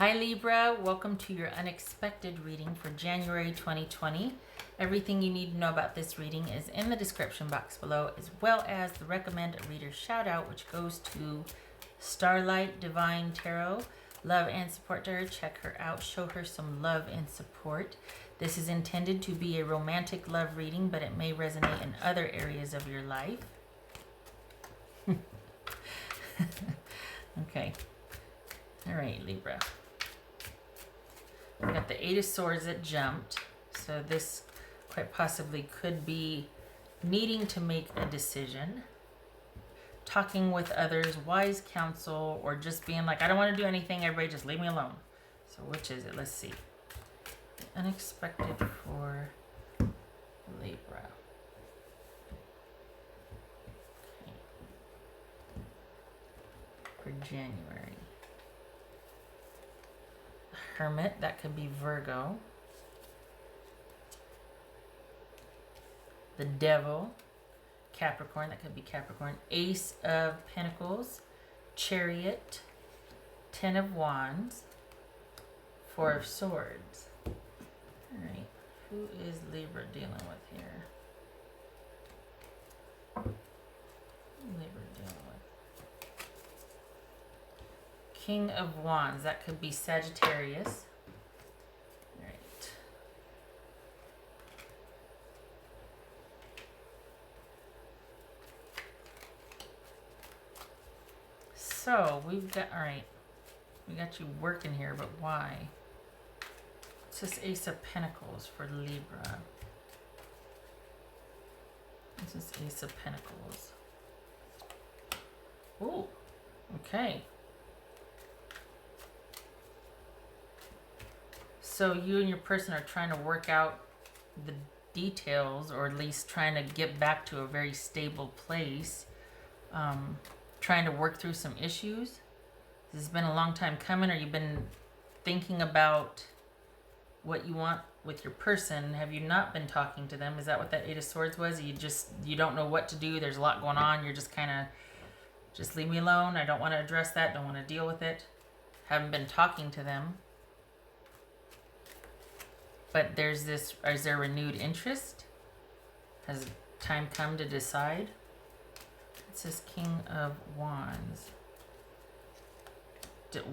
Hi Libra, welcome to your unexpected reading for January 2020. Everything you need to know about this reading is in the description box below, as well as the recommend a reader shout out, which goes to Starlight Divine Tarot. Love and support to her. Check her out. Show her some love and support. This is intended to be a romantic love reading, but it may resonate in other areas of your life. Okay. All right, Libra. We got the Eight of Swords that jumped. So this quite possibly could be needing to make a decision, talking with others, wise counsel, or just being like, I don't want to do anything, everybody just leave me alone. So which is it? Let's see. The unexpected for Libra. Okay. For January. Hermit, that could be Virgo. The Devil, Capricorn, that could be Capricorn. Ace of Pentacles, Chariot, Ten of Wands, Four of Swords. All right, who is Libra dealing with here? Libra dealing with King of Wands, that could be Sagittarius. All right. So we've got, all right, we got you working here, but why? It's this Ace of Pentacles for Libra. This is Ace of Pentacles. Ooh, okay. So you and your person are trying to work out the details, or at least trying to get back to a very stable place. Trying to work through some issues. This has been a long time coming, or you've been thinking about what you want with your person. Have you not been talking to them? Is that what that Eight of Swords was? You don't know what to do. There's a lot going on. You're just kind of, just leave me alone. I don't want to address that. Don't want to deal with it. Haven't been talking to them. But there's this, is there renewed interest? Has time come to decide? It says King of Wands.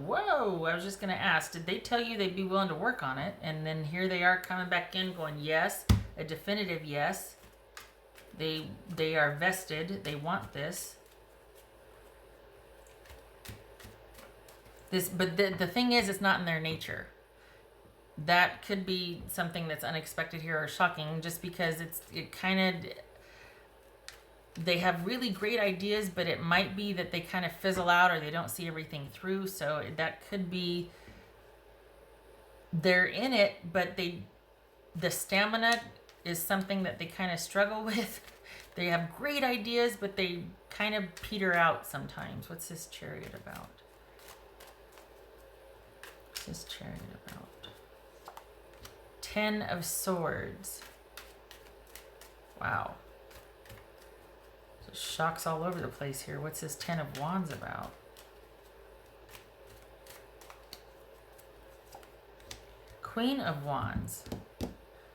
Whoa, I was just going to ask, did they tell you they'd be willing to work on it? And then here they are coming back in going, yes, a definitive yes. They are vested. They want this. But the thing is, it's not in their nature. That could be something that's unexpected here or shocking, just because they have really great ideas, but it might be that they kind of fizzle out or they don't see everything through. So that could be, they're in it, but the stamina is something that they kind of struggle with. They have great ideas, but they kind of peter out sometimes. What's this Chariot about? What's this Chariot about? Ten of Swords. Wow. So shocks all over the place here. What's this Ten of Wands about? Queen of Wands.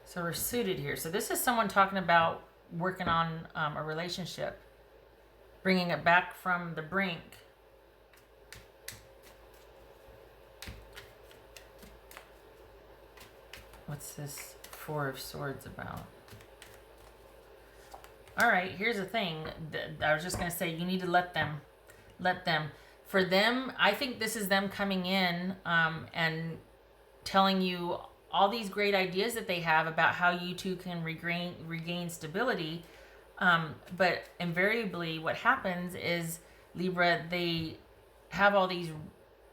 So we're suited here. So this is someone talking about working on a relationship. Bringing it back from the brink. What's this Four of Swords about? All right, here's the thing. I was just going to say, you need to let them. For them, I think this is them coming in and telling you all these great ideas that they have about how you two can regain stability. But invariably what happens is, Libra, they have all these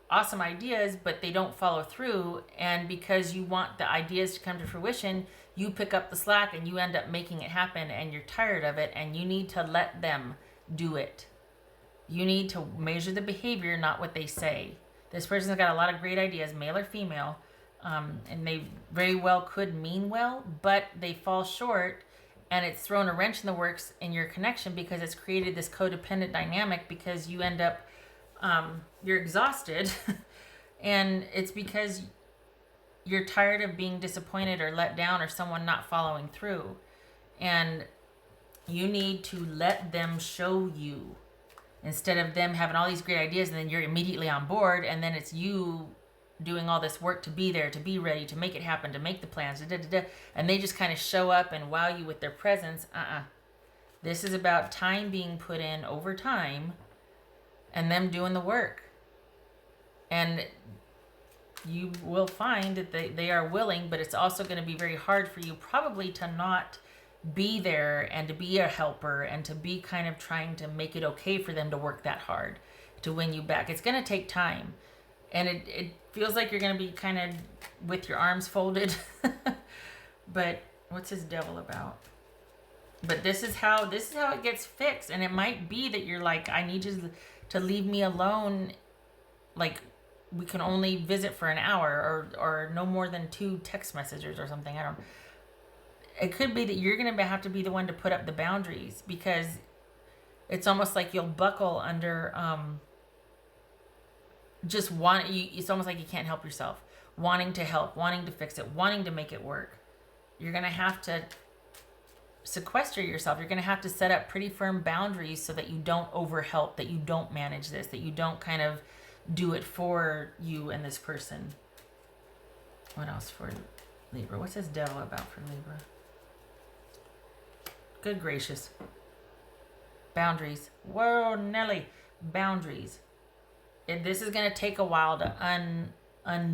awesome ideas, but they don't follow through. And because you want the ideas to come to fruition, you pick up the slack and you end up making it happen, and you're tired of it, and you need to let them do it. You need to measure the behavior, not what they say. This person's got a lot of great ideas, male or female, and they very well could mean well, but they fall short, and it's thrown a wrench in the works in your connection, because it's created this codependent dynamic, because you end up you're exhausted And it's because you're tired of being disappointed or let down or someone not following through. And you need to let them show you, instead of them having all these great ideas and then you're immediately on board, and then it's you doing all this work to be there, to be ready, to make it happen, to make the plans, and they just kind of show up and wow you with their presence. This is about time being put in over time and them doing the work. And you will find that they are willing, but it's also going to be very hard for you probably to not be there and to be a helper and to be kind of trying to make it okay for them to work that hard to win you back. It's going to take time. And it feels like you're going to be kind of with your arms folded. But what's this devil about? But this is how it gets fixed. And it might be that you're like, I need you to leave me alone. Like, we can only visit for an hour, or no more than 2 text messages or something. I don't know. It could be that you're going to have to be the one to put up the boundaries, because it's almost like you'll buckle under it's almost like you can't help yourself, wanting to help, wanting to fix it, wanting to make it work. You're going to have to sequester yourself. You're going to have to set up pretty firm boundaries so that you don't overhelp, that you don't manage this, that you don't kind of do it for you and this person. What else for Libra? What's this devil about for Libra? Good gracious. Boundaries. Whoa, Nelly. Boundaries. This is going to take a while to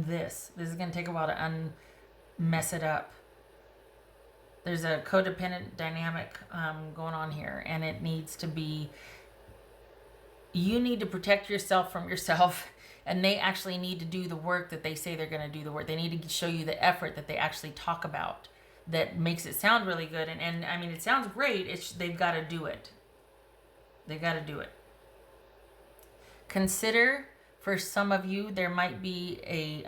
this. This is going to take a while to mess it up. There's a codependent dynamic going on here, and it needs to be, you need to protect yourself from yourself, and they actually need to do the work that they say they're going to do the work. They need to show you the effort that they actually talk about that makes it sound really good. And I mean, it sounds great. They've got to do it. They've got to do it. Consider, for some of you, there might be a,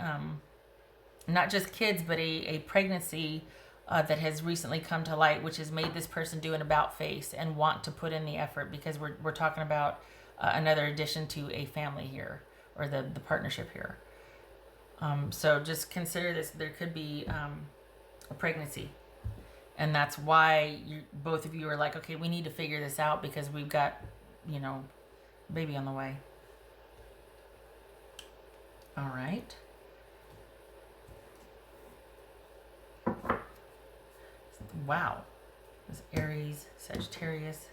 not just kids, but a pregnancy that has recently come to light, which has made this person do an about face and want to put in the effort, because we're talking about another addition to a family here, or the partnership here. So just consider this. There could be a pregnancy. And that's why both of you are like, okay, we need to figure this out, because we've got, baby on the way. All right. Wow. This Aries, Sagittarius.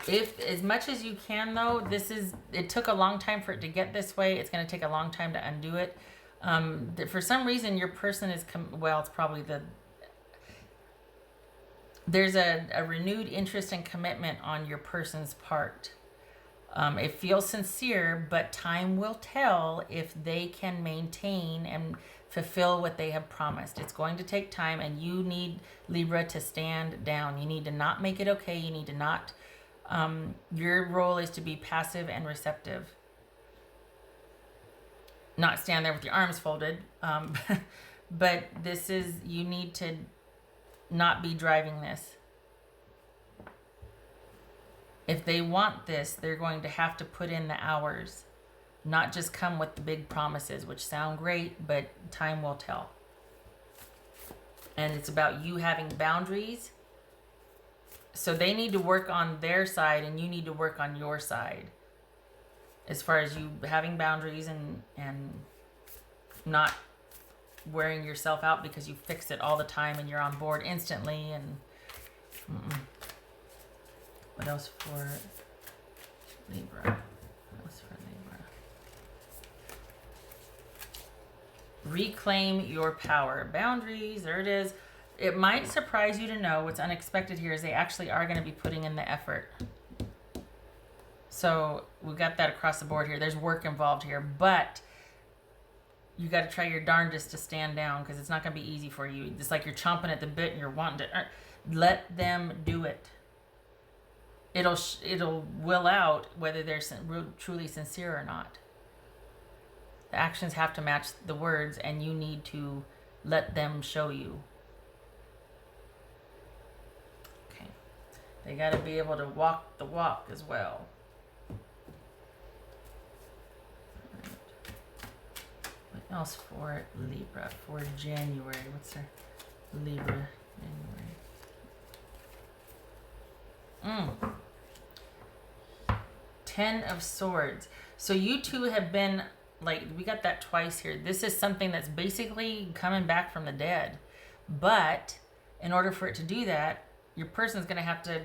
If, as much as you can, though, it took a long time for it to get this way. It's going to take a long time to undo it. For some reason, your person is, it's probably there's a renewed interest and commitment on your person's part. It feels sincere, but time will tell if they can maintain and fulfill what they have promised. It's going to take time, and you need, Libra, to stand down. You need to not make it okay. You need to not, your role is to be passive and receptive. Not stand there with your arms folded. But you need to not be driving this. If they want this, they're going to have to put in the hours, not just come with the big promises, which sound great, but time will tell. And it's about you having boundaries. So they need to work on their side, and you need to work on your side. As far as you having boundaries and not wearing yourself out because you fix it all the time and you're on board instantly. And what else for Libra? What else for Libra? Reclaim your power. Boundaries, there it is. It might surprise you to know what's unexpected here is they actually are going to be putting in the effort. So we got that across the board here. There's work involved here, but you got to try your darndest to stand down, because it's not going to be easy for you. It's like you're chomping at the bit and you're wanting to. Let them do it. It'll will out whether they're truly sincere or not. The actions have to match the words, and you need to let them show you. Okay. They got to be able to walk the walk as well. else for Libra for January? What's their Libra January? 10 of Swords. So you two have been, like, we got that twice here. This is something that's basically coming back from the dead. But in order for it to do that, your person's going to have to,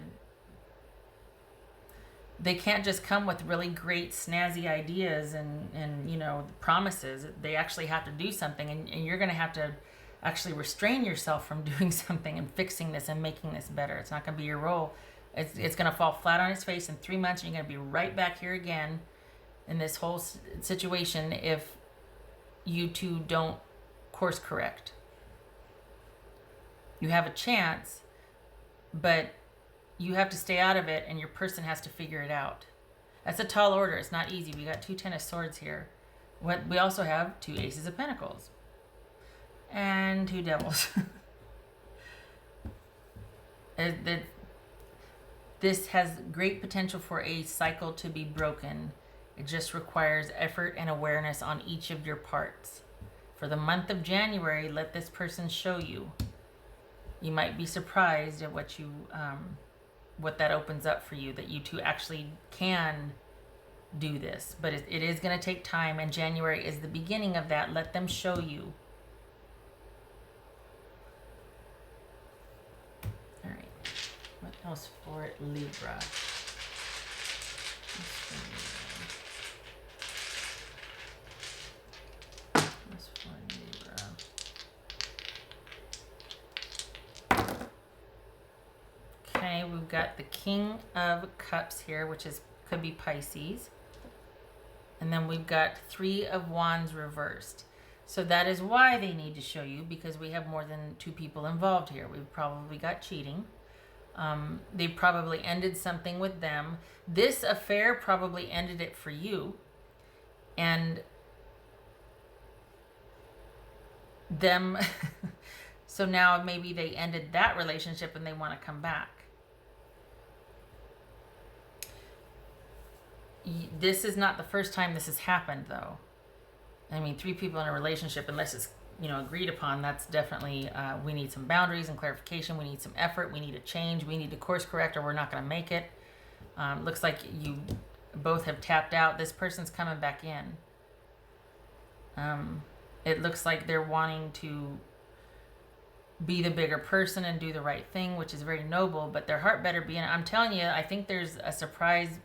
they can't just come with really great snazzy ideas and you know, promises. They actually have to do something, and you're going to have to actually restrain yourself from doing something and fixing this and making this better. It's not going to be your role. It's going to fall flat on its face in 3 months, and you're going to be right back here again in this whole situation if you two don't course correct. You have a chance, but you have to stay out of it, and your person has to figure it out. That's a tall order. It's not easy. We got 2 10 of Swords here. We also have 2 Aces of Pentacles and 2 Devils. This has great potential for a cycle to be broken. It just requires effort and awareness on each of your parts. For the month of January, let this person show you. You might be surprised at what that opens up for you, that you two actually can do this. But it is going to take time, and January is the beginning of that. Let them show you. All right. What else for Libra? What's for Libra? Okay, we've got the King of Cups here, which could be Pisces. And then we've got 3 of Wands reversed. So that is why they need to show you, because we have more than 2 people involved here. We've probably got cheating. They probably ended something with them. This affair probably ended it for you. And them, so now maybe they ended that relationship and they want to come back. This is not the first time this has happened, though. I mean, 3 people in a relationship, unless it's, you know, agreed upon, that's definitely, we need some boundaries and clarification. We need some effort. We need a change. We need to course correct, or we're not going to make it. Looks like you both have tapped out. This person's coming back in. It looks like they're wanting to be the bigger person and do the right thing, which is very noble, but their heart better be in it. I'm telling you, I think there's a surprise,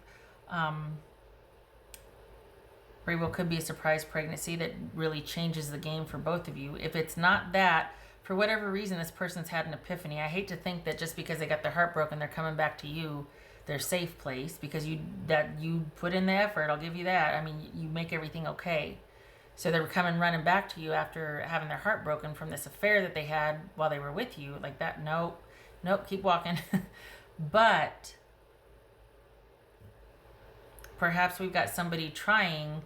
very well could be a surprise pregnancy that really changes the game for both of you. If it's not that, for whatever reason, this person's had an epiphany. I hate to think that just because they got their heart broken, they're coming back to you, their safe place, because you put in the effort. I'll give you that. I mean, you make everything okay. So they were coming running back to you after having their heart broken from this affair that they had while they were with you. Like that, nope, keep walking. But perhaps we've got somebody trying.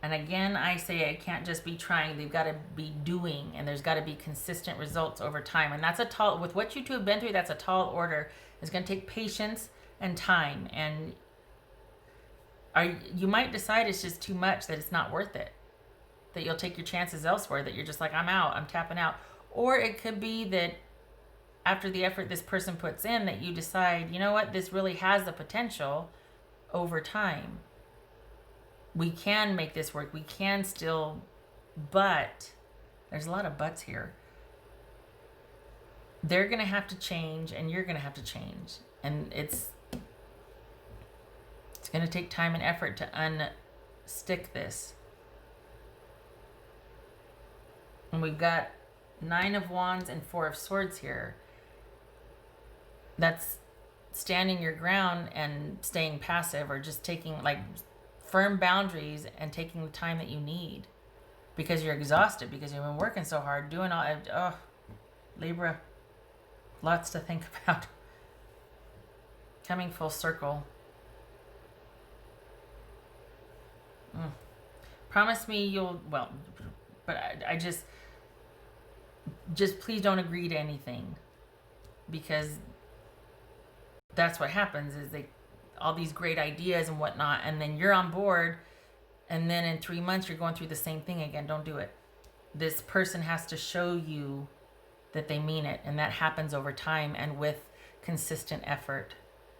And again, I say it can't just be trying. They've got to be doing, and there's got to be consistent results over time. And that's with what you two have been through, that's a tall order. It's going to take patience and time. And you might decide it's just too much, that it's not worth it, that you'll take your chances elsewhere, that you're just like, I'm out, I'm tapping out. Or it could be that after the effort this person puts in, that you decide, you know what, this really has the potential over time. We can make this work. We can still, but there's a lot of buts here. They're going to have to change, and you're going to have to change. And it's going to take time and effort to unstick this. And we've got 9 of Wands and 4 of Swords here. That's standing your ground and staying passive, or just taking like firm boundaries and taking the time that you need, because you're exhausted, because you've been working so hard, doing all, Libra, lots to think about. Coming full circle. Promise me you'll, but I just please don't agree to anything, because that's what happens, is all these great ideas and whatnot, and then you're on board, and then in 3 months you're going through the same thing again. Don't do it. This person has to show you that they mean it, and that happens over time and with consistent effort.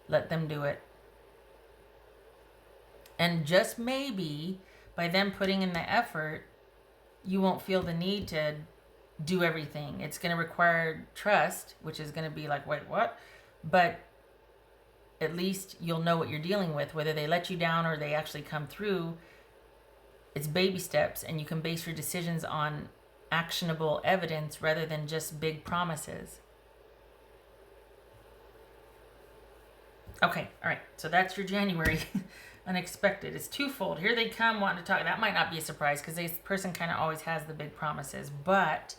Let them do it. And just maybe by them putting in the effort, you won't feel the need to do everything. It's going to require trust, which is going to be like, wait, what? But at least you'll know what you're dealing with, whether they let you down or they actually come through. It's baby steps, and you can base your decisions on actionable evidence rather than just big promises. Okay, all right. So that's your January unexpected. It's twofold. Here they come wanting to talk. That might not be a surprise because this person kind of always has the big promises, but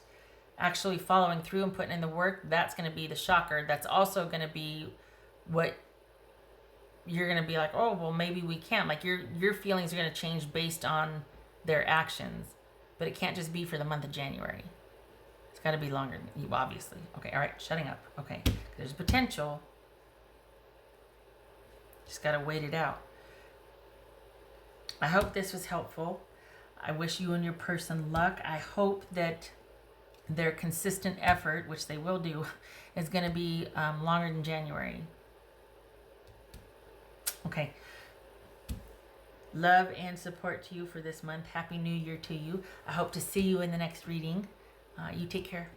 actually following through and putting in the work, that's going to be the shocker. That's also going to be what you're going to be like, oh, well, maybe we can't. Like your feelings are going to change based on their actions, but it can't just be for the month of January. It's got to be longer than you, obviously. Okay, all right, shutting up. Okay, there's potential. Just got to wait it out. I hope this was helpful. I wish you and your person luck. I hope that their consistent effort, which they will do, is going to be longer than January. Okay. Love and support to you for this month. Happy New Year to you. I hope to see you in the next reading. You take care.